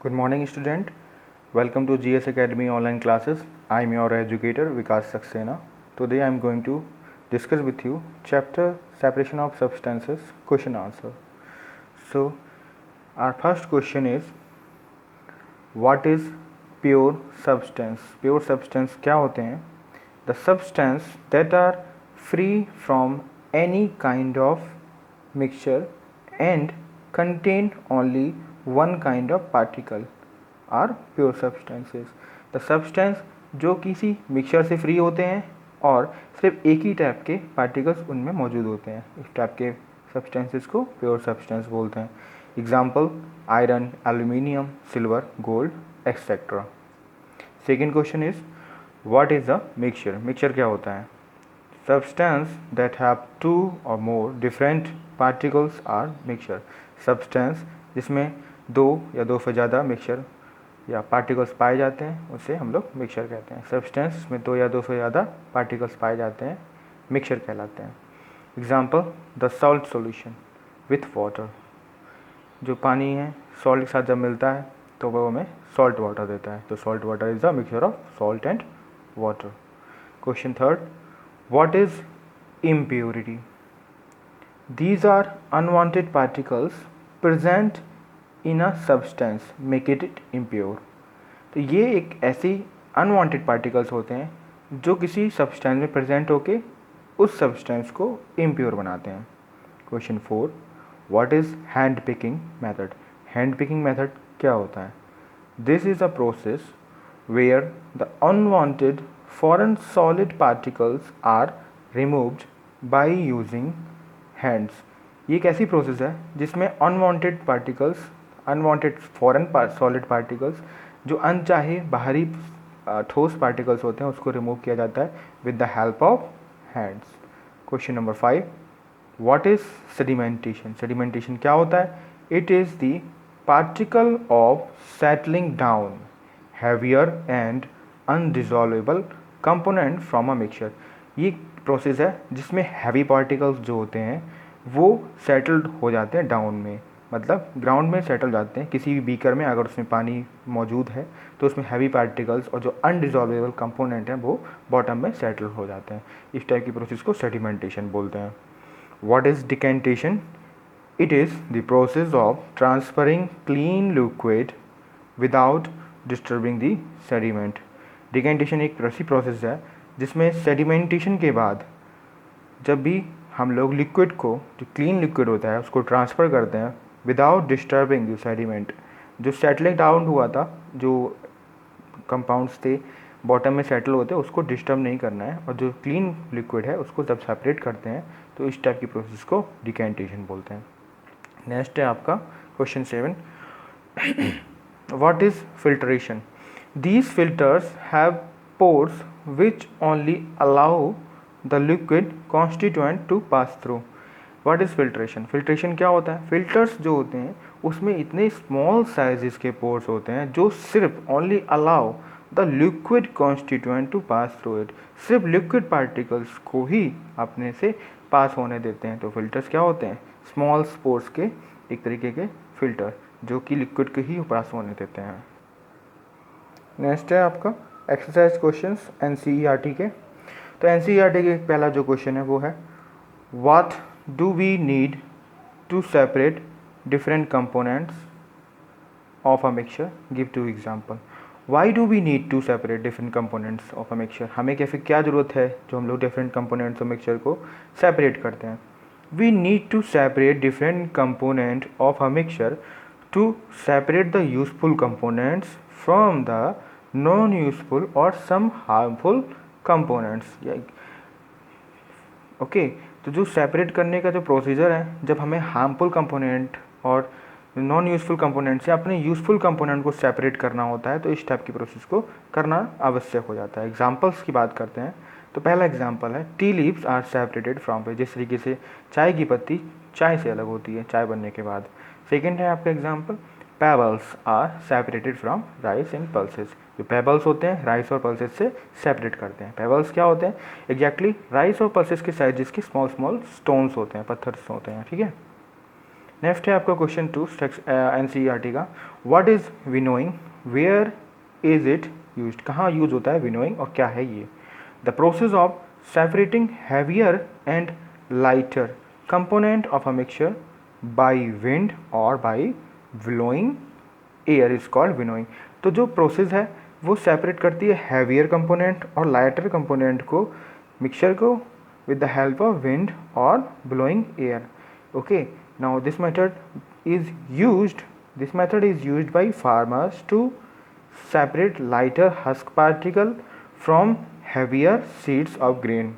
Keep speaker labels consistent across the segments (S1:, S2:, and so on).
S1: Good morning, student. Welcome to GS Academy online classes. I am your educator Vikas Saxena. Today I am going to discuss with you chapter separation of substances question answer. So our first question is what is pure substance? Pure substance क्या होते हैं? The substance that are free from any kind of mixture and contain only one kind of particle are pure substances. The substance जो किसी mixture से free होते हैं और सिर्फ एक ही टाइप के पार्टिकल्स उनमें मौजूद होते हैं, इस टाइप के सब्सटेंसेस को प्योर सब्सटेंस बोलते हैं. Example iron, aluminium, silver, gold etcetera. Second question is what is a mixture? Mixture क्या होता है? सब्सटेंस दैट हैव टू और more different particles are mixture. Substance जिसमें दो या दो से ज़्यादा मिक्सचर या पार्टिकल्स पाए जाते हैं उसे हम लोग मिक्सचर कहते हैं. सब्सटेंस में दो या दो से ज़्यादा पार्टिकल्स पाए जाते हैं मिक्सचर कहलाते हैं. Example the salt solution with water. जो पानी है सॉल्ट के साथ जब मिलता है तो वो हमें सॉल्ट वाटर देता है. तो salt water is a mixture of salt and water. Question third, what is impurity? These are unwanted particles present in a substance make it impure. तो ये एक ऐसी अनवांटेड पार्टिकल्स होते हैं जो किसी सब्सटेंस में प्रेजेंट होके उस सब्सटेंस को इम्प्योर बनाते हैं. Question four, what is hand picking method? Hand picking method क्या होता है? This is a process where the unwanted foreign solid particles are removed by using hands. ये एक ऐसी प्रोसेस है जिसमें unwanted particles, unwanted foreign solid particles, जो अनचाहे बाहरी ठोस पार्टिकल्स होते हैं उसको रिमूव किया जाता है with the help of hands. Question number 5, what is sedimentation? Sedimentation क्या होता है? It is the particle of settling down heavier and undissolvable component from a mixture. ये प्रोसेस है जिसमें हैवी पार्टिकल्स जो होते हैं वो सेटल्ड हो जाते हैं डाउन में, मतलब ग्राउंड में सेटल जाते हैं. किसी भी बीकर में अगर उसमें पानी मौजूद है तो उसमें हैवी पार्टिकल्स और जो अनडिजॉल्वेबल कंपोनेंट हैं वो बॉटम में सेटल हो जाते हैं. इस टाइप की प्रोसेस को सेडिमेंटेशन बोलते हैं. What is decantation? It is the process of transferring clean liquid without disturbing the sediment. Decantation एक ऐसी प्रोसेस है जिसमें सेडिमेंटेशन के बाद जब भी हम लोग लिक्विड को, जो क्लीन लिक्विड होता है, उसको ट्रांसफ़र करते हैं विदाउट डिस्टर्बिंग द सेडिमेंट. जो सेटलिंग डाउन हुआ था, जो कंपाउंड्स थे बॉटम में सेटल होते हैं, उसको डिस्टर्ब नहीं करना है. और जो क्लीन लिक्विड है उसको जब सेपरेट करते हैं तो इस टाइप की प्रोसेस को डिकेंटेशन बोलते हैं. नेक्स्ट है आपका question 7, what is filtration? These filters have pores which only allow the liquid constituent to pass through. What is filtration? Filtration क्या होता है? फिल्टर्स जो होते हैं उसमें इतने स्मॉल साइजेस के पोर्स होते हैं जो सिर्फ only allow the liquid constituent to pass through it. सिर्फ लिक्विड पार्टिकल्स को ही अपने से पास होने देते हैं. तो फिल्टर्स क्या होते हैं? स्मॉल पोर्स के एक तरीके के फिल्टर जो कि लिक्विड के ही पास होने देते हैं. नेक्स्ट है आपका एक्सरसाइज क्वेश्चंस एनसीईआरटी के. तो एनसीईआरटी के पहला जो क्वेश्चन है वो है what do we need to separate different components of a mixture? Give two example. Why do we need to separate different components of a mixture? हमें कैसे क्या ज़रूरत है जो हम लोग डिफरेंट कंपोनेंट्स ऑफ मिक्सचर को सेपरेट करते हैं? We need to separate different component of a mixture to separate the useful components from the non useful और सम हार्मफुल कंपोनेंट्स. ओके, तो जो सेपरेट करने का जो प्रोसीजर है, जब हमें हार्मफुल कंपोनेंट और नॉन यूजफुल कंपोनेंट से अपने यूजफुल कंपोनेंट को सेपरेट करना होता है तो इस टाइप की प्रोसेस को करना आवश्यक हो जाता है. एग्जांपल्स की बात करते हैं तो पहला एग्जांपल है tea leaves are separated from पे. जिस तरीके से चाय की पत्ती चाय से अलग होती है चाय बनने के बाद. सेकेंड है आपका example pebbles are separated from rice and pulses. जो पेबल्स होते हैं राइस और पल्सेस से सेपरेट करते हैं. पेबल्स क्या होते हैं? एग्जैक्टली राइस और पल्सेस के साइजेस के स्मॉल स्मॉल स्टोन्स होते हैं, पत्थर होते हैं. ठीक है. नेक्स्ट है आपका क्वेश्चन 2 NCERT का, what is winnowing, where is it used, कहाँ यूज होता है विनोइंग और क्या है ये। The process of separating heavier and lighter component of a mixture by wind और by blowing air is called winnowing. तो जो प्रोसेस है वो सेपरेट करती है हैवियर कंपोनेंट और लाइटर कंपोनेंट को, मिक्सचर को, with the help of wind or blowing air. Okay, now this method is used by farmers to separate lighter husk particle from heavier seeds of grain.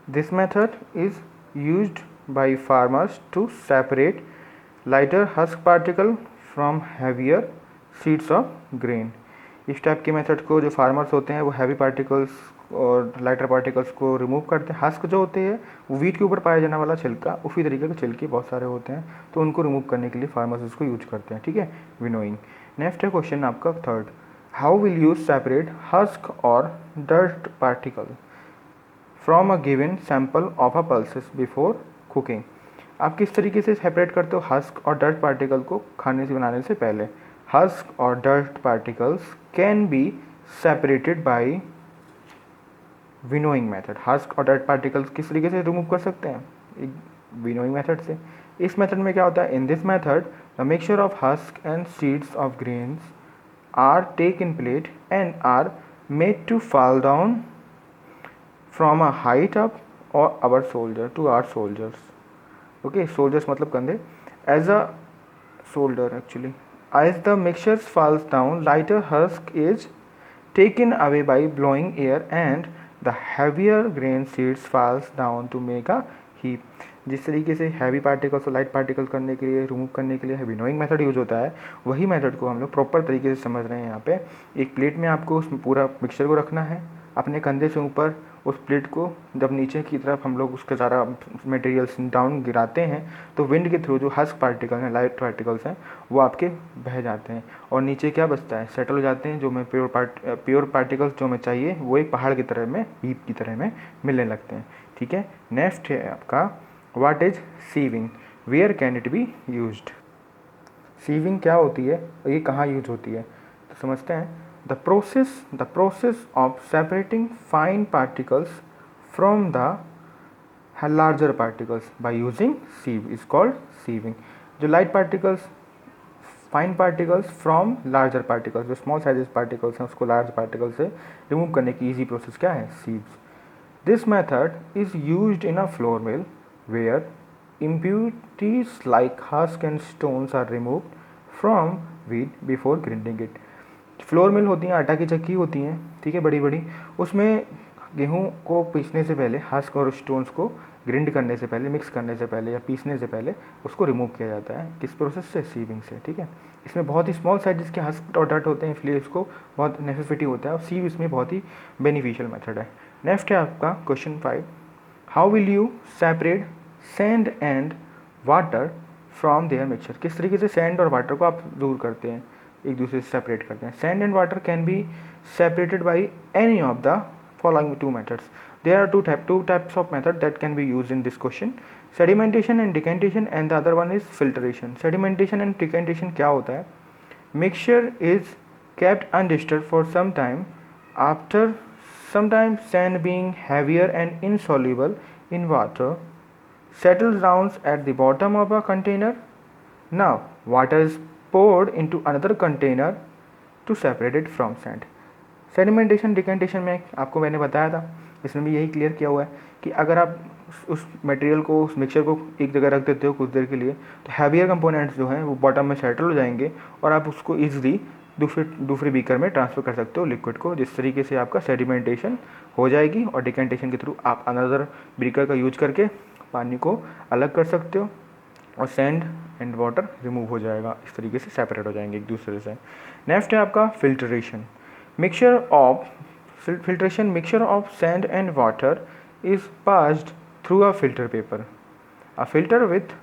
S1: This method is used by farmers to separate lighter husk particle from heavier seeds of grain. इस type के method को जो farmers होते हैं वो heavy particles और lighter particles को remove करते हैं। हस्क जो होते हैं वो वीट के ऊपर पाया जाने वाला छिलका, उसी तरीके के छिलके बहुत सारे होते हैं, तो उनको रिमूव करने के लिए फार्मर्स इसको यूज करते हैं। ठीक है, विनोइंग। नेक्स्ट है क्वेश्चन आपका third, how will you separate husk और dust particle from a given sample of a pulses before cooking. आप किस तरीके से सेपरेट करते हो हस्क और डस्ट पार्टिकल को खाने से बनाने से पहले। हस्क और dust particles can be separated by winnowing method. Husk और डस्ट पार्टिकल्स किस तरीके से रिमूव कर सकते हैं, एक विनोइंग मेथड से। इस मेथड में क्या होता है, in this method the mixture of husk and seeds of grains are take in plate and are made to fall down from a height up और our soldier to our soldiers. Okay, soldiers मतलब कंधे, as a shoulder actually. As the mixture falls down, lighter husk is taken away by blowing air and the heavier grain seeds falls down to make a heap। जिस तरीके से heavy particles और light particle करने के लिए, remove करने के लिए विनोइंग मेथड यूज होता है, वही मेथड को हम लोग प्रॉपर तरीके से समझ रहे हैं यहाँ पे। एक प्लेट में आपको उस पूरा मिक्सचर को रखना है, अपने कंधे से ऊपर उस प्लेट को जब नीचे की तरफ हम लोग उसका सारा मटेरियल्स डाउन गिराते हैं तो विंड के थ्रू जो हस्क पार्टिकल हैं, लाइट पार्टिकल्स हैं, वो आपके बह जाते हैं और नीचे क्या बचता है, सेटल हो जाते हैं। जो मैं प्योर पार्टिकल्स जो हमें चाहिए वो एक पहाड़ की तरह में, हीप की तरह में मिलने लगते हैं। ठीक है, नेक्स्ट है आपका what is sieving, where can it be used. Sieving क्या होती है और ये कहाँ यूज होती है, तो समझते हैं। The process of separating fine particles from the larger particles by using sieve is called sieving। जो light particles, fine particles from larger particles, जो small sizes particles हैं उसको large particles से remove करने की easy process क्या है, sieves। This method is used in a flour mill where impurities like husk and stones are removed from wheat before grinding it। Flour mill होती हैं, आटा की चक्की होती हैं, ठीक है, बड़ी बड़ी, उसमें गेहूं को पीसने से पहले, हस्क और स्टोन्स को ग्रिंड करने से पहले, मिक्स करने से पहले या पीसने से पहले उसको रिमूव किया जाता है। किस प्रोसेस से, सीविंग से। ठीक है, इसमें बहुत ही स्मॉल साइज के हस्क और डट होते हैं, इसलिए इसको बहुत नेसेसिटी होता है और सीव इसमें बहुत ही बेनिफिशियल मेथड है। नेक्स्ट है आपका question 5, how will you separate sand and water from their mixture. किस तरीके से सैंड और वाटर को आप दूर करते हैं, एक दूसरे से सेपरेट करते हैं। Sand and water can be separated by any of the following two methods. There are two types of method that can be use in this question, sedimentation and decantation and the other one is filtration. Sedimentation and decantation क्या होता है, mixture is kept undisturbed for some time after sometimes sand being heavier and insoluble in water settles down at the bottom of a container. Now water is poured into another container to separate it from sand। Sedimentation decantation में आपको मैंने बताया था, इसमें भी यही clear किया हुआ है कि अगर आप उस मटेरियल को, उस मिक्सचर को एक जगह रख देते हो कुछ देर के लिए, तो हैवियर कंपोनेंट्स जो हैं वो बॉटम में सेटल हो जाएंगे और आप उसको ईजिली दूसरे बीकर में ट्रांसफ़र कर सकते हो लिक्विड को, जिस तरीके से आपका सेडिमेंटेशन हो जाएगी और डिकेंटेशन के थ्रू आप अनदर बीकर का यूज करके पानी को अलग कर सकते हो और सैंड एंड वाटर रिमूव हो जाएगा, इस तरीके से सेपरेट हो जाएंगे एक दूसरे से। नेक्स्ट है आपका filtration. Mixture of sand and water is passed through a filter paper, a filter with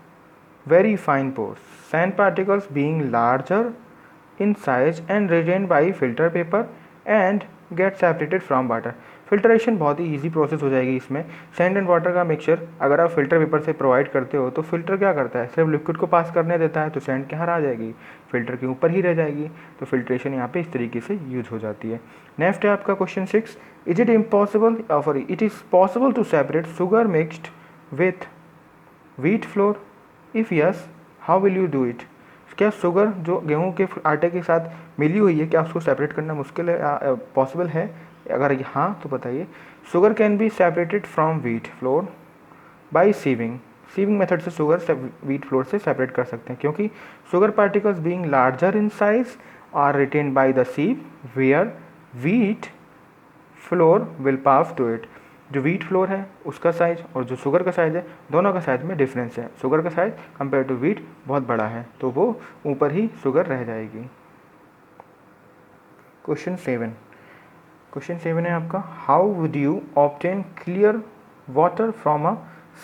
S1: very fine pores, sand particles being larger in size and retained by filter paper and get separated from water। Filtration बहुत ही easy process हो जाएगी इसमें। Sand and water का mixture अगर आप filter paper से provide करते हो तो फिल्टर क्या करता है, सिर्फ लिक्विड को पास करने देता है, तो सैंड कहाँ आ जाएगी, फिल्टर के ऊपर ही रह जाएगी। तो फिल्ट्रेशन यहाँ पे इस तरीके से यूज हो जाती है। नेक्स्ट है आपका question 6, is it impossible sorry it is possible to separate sugar mixed with wheat flour, if yes how will you do it. क्या शुगर जो गेहूं के आटे के साथ मिली हुई है, क्या उसको सेपरेट करना मुश्किल है, पॉसिबल है? अगर हाँ तो बताइए। Sugar can be separated from wheat flour by sieving. Sieving method से शुगर व्हीट फ्लोर से सेपरेट कर सकते हैं, क्योंकि sugar particles being larger in size are retained by the sieve where wheat flour will pass to it. जो wheat flour है उसका size और जो शुगर का साइज है, दोनों का साइज में डिफरेंस है। शुगर का साइज कंपेयर टू व्हीट बहुत बड़ा है, तो वो ऊपर ही शुगर रह जाएगी। क्वेश्चन 7 है आपका, how would you obtain clear water from a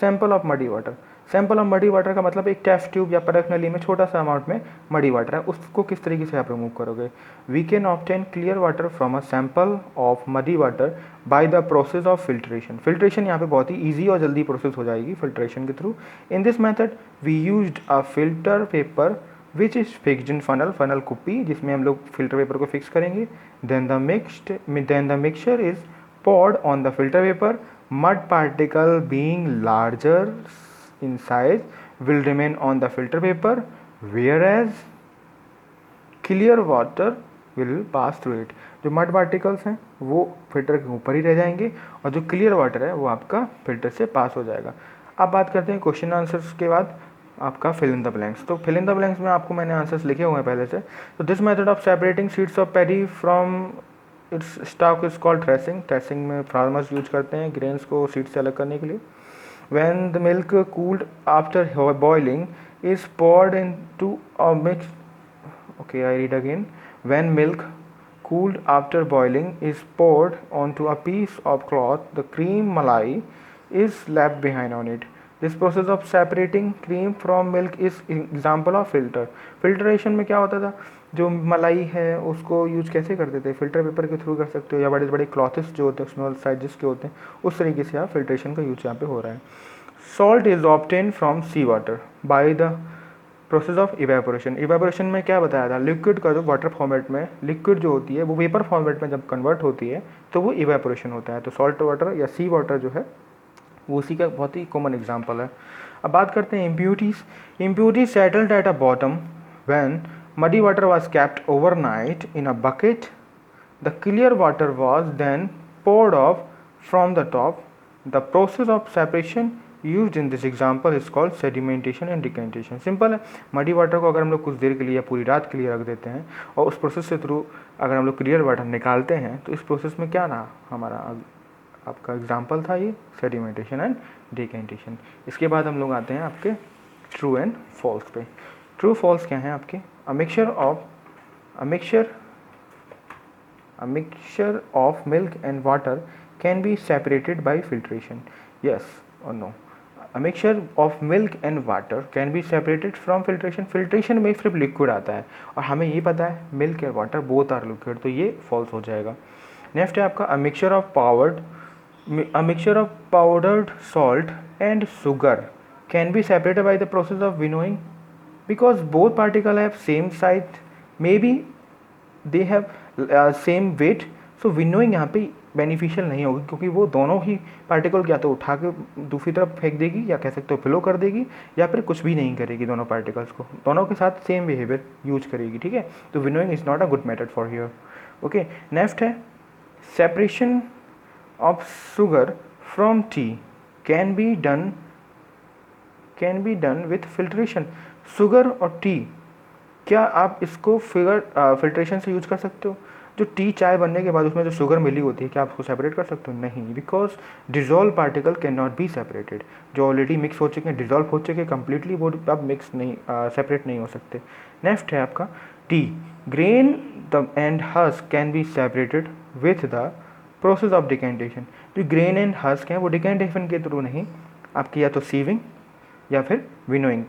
S1: sample of muddy water. Sample of muddy water का मतलब एक टेस्ट ट्यूब या परख नली में छोटा सा अमाउंट में मडी वाटर है, उसको किस तरीके से आप रिमूव करोगे। We can obtain clear water from a sample of muddy water by the process of filtration. Filtration यहाँ पे बहुत ही ईजी और जल्दी प्रोसेस हो जाएगी फिल्ट्रेशन के through. In this method we used a filter paper which is fixed in funnel, funnel कुप्पी जिसमें हम लोग फिल्टर पेपर को फिक्स करेंगे। Then the mixture is poured on the filter paper. Mud particle being larger in size will remain on the filter paper, whereas clear water will pass through it. जो mud particles हैं वो filter के ऊपर ही रह जाएंगे और जो clear water है वो आपका फिल्टर से पास हो जाएगा। अब बात करते हैं क्वेश्चन आंसर्स के बाद आपका फिल इन द ब्लैंक्स। तो फिल इन द ब्लैंक्स में आपको मैंने आंसर्स लिखे हुए हैं पहले से। तो this method of separating seeds of paddy from its stock is called threshing. Threshing में फार्मर्स यूज करते हैं ग्रेन्स को सीड से अलग करने के लिए। When the milk cooled after boiling is poured into a mix, okay I read again, when milk cooled after boiling is poured onto a piece of cloth, the cream malai is left behind on it. This process of separating cream from milk is example of filter. Filtration में क्या होता था, जो मलाई है उसको use कैसे करते थे, फिल्टर पेपर के थ्रू कर सकते हो या बड़े बड़े क्लॉथ्स जो होते हैं स्मॉल साइजेस के होते हैं, उस तरीके से आप फिल्ट्रेशन का यूज यहाँ पे हो रहा है। Salt is obtain from sea water by the process of evaporation. Evaporation में क्या बताया था, लिक्विड का जो वाटर फॉर्मेट में लिक्विड जो होती है वो वेपर फॉर्मेट में जब कन्वर्ट होती है तो वो इवेपोरेशन होता है। तो सॉल्ट वाटर या सी वाटर जो है वो उसी का बहुत ही कॉमन एग्जाम्पल है। अब बात करते हैं impurities. Impurities settled at a bottom when muddy water was kept overnight in a bucket. The clear water was then poured off from the top. The process of separation used in this example is called sedimentation and decantation. Simple है, muddy water को अगर हम लोग कुछ देर के लिए या पूरी रात के लिए रख देते हैं और उस प्रोसेस के थ्रू अगर हम लोग क्लियर वाटर निकालते हैं तो इस प्रोसेस में क्या रहा हमारा आपका एग्जाम्पल था ये सेडिमेंटेशन एंड डिकेंटेशन। इसके बाद हम लोग आते हैं आपके ट्रू एंड फॉल्स पे। ट्रू फॉल्स क्या है आपके, a mixture of milk and water can be separated by filtration. Yes or no? A mixture of milk and water can be separated from filtration. filtration में सिर्फ liquid आता है और हमें ये पता है मिल्क और वाटर बोथ आर लिक्विड, तो ये फॉल्स हो जाएगा। नेक्स्ट है आपका a mixture of powdered salt and sugar can be separated by the process of winnowing. Because both particles have same size, maybe they have same weight, so winnowing यहाँ पे beneficial नहीं होगी क्योंकि वो दोनों ही पार्टिकल या तो उठा के दूसरी तरफ फेंक देगी या कह सकते हो फ्लो कर देगी या फिर कुछ भी नहीं करेगी, दोनों पार्टिकल्स को दोनों के साथ सेम बिहेवियर यूज करेगी। ठीक है, तो winnowing is not a good method for here. Okay, next है separation of sugar from tea can be done with filtration. Sugar और टी, क्या आप इसको फिल्ट्रेशन से यूज कर सकते हो? जो टी चाय बनने के बाद उसमें जो शुगर मिली होती है क्या आप उसको सेपरेट कर सकते हो? नहीं, because dissolve particle can not be separated. जो ऑलरेडी मिक्स हो चुके हैं, डिजॉल्व हो चुके हैं कम्प्लीटली, वो अब मिक्स नहीं सेपरेट नहीं हो सकते। नेक्स्ट है आपका T, grain the end husk can be separated with the process of decantation. जो ग्रेन एंड हस्क हैं वो डिकेंटेशन के थ्रू नहीं, आपकी या तो सीविंग या फिर विनोइंग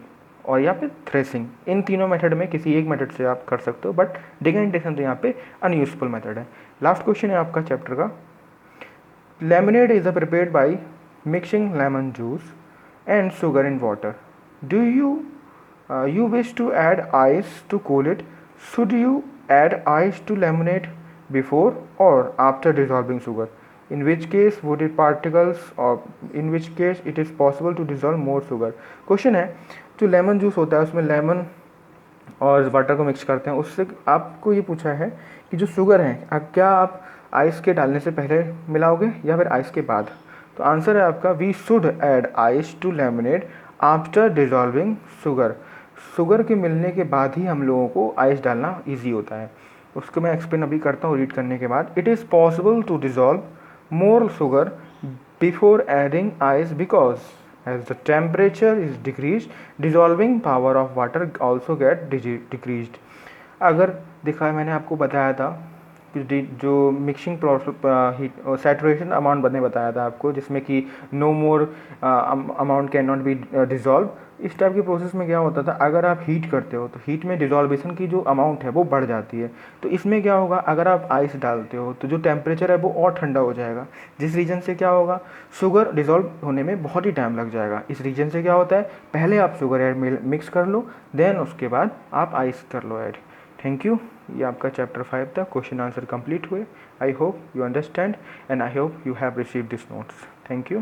S1: और या फिर थ्रेसिंग, इन तीनों मेथड में किसी एक मेथड से आप कर सकते हो, बट डिकेंटेशन तो यहाँ पे अनयूजफुल मेथड है। लास्ट क्वेश्चन है आपका चैप्टर का, Lemonade is prepared by mixing lemon juice and sugar in water. Do you wish to add ice to cool it? Should you add ice to lemonade before or after dissolving sugar? In which case would it particles, or in which case it is possible to dissolve more sugar? Question है, जो lemon juice होता है उसमें lemon और water को mix करते हैं, उससे आपको ये पूछा है कि जो शुगर है क्या आप आइस के डालने से पहले मिलाओगे या फिर आइस के बाद? तो आंसर है आपका we should add ice to lemonade after dissolving sugar. Sugar के मिलने के बाद ही हम लोगों को आइस डालना ईजी होता है। उसको मैं एक्सप्लेन अभी करता हूँ रीड करने के बाद। It is possible to dissolve more sugar before adding ice because as the temperature is decreased, dissolving power of water also get decreased। अगर देखा, मैंने आपको बताया था कि जो मिक्सिंग सैचुरेशन अमाउंट मैंने बताया था आपको, जिसमें कि no more amount can not be dissolve. इस टाइप के प्रोसेस में क्या होता था, अगर आप हीट करते हो तो हीट में डिजॉल्वेशन की जो अमाउंट है वो बढ़ जाती है। तो इसमें क्या होगा, अगर आप आइस डालते हो तो जो टेम्परेचर है वो और ठंडा हो जाएगा, जिस रीजन से क्या होगा, शुगर डिजॉल्व होने में बहुत ही टाइम लग जाएगा। इस रीजन से क्या होता है, पहले आप शुगर ऐड मिक्स कर लो, देन उसके बाद आप आइस कर लो ऐड। Thank you. ये आपका चैप्टर 5 था। क्वेश्चन आंसर कंप्लीट हुए। I hope you understand and I hope you have received this notes. Thank you.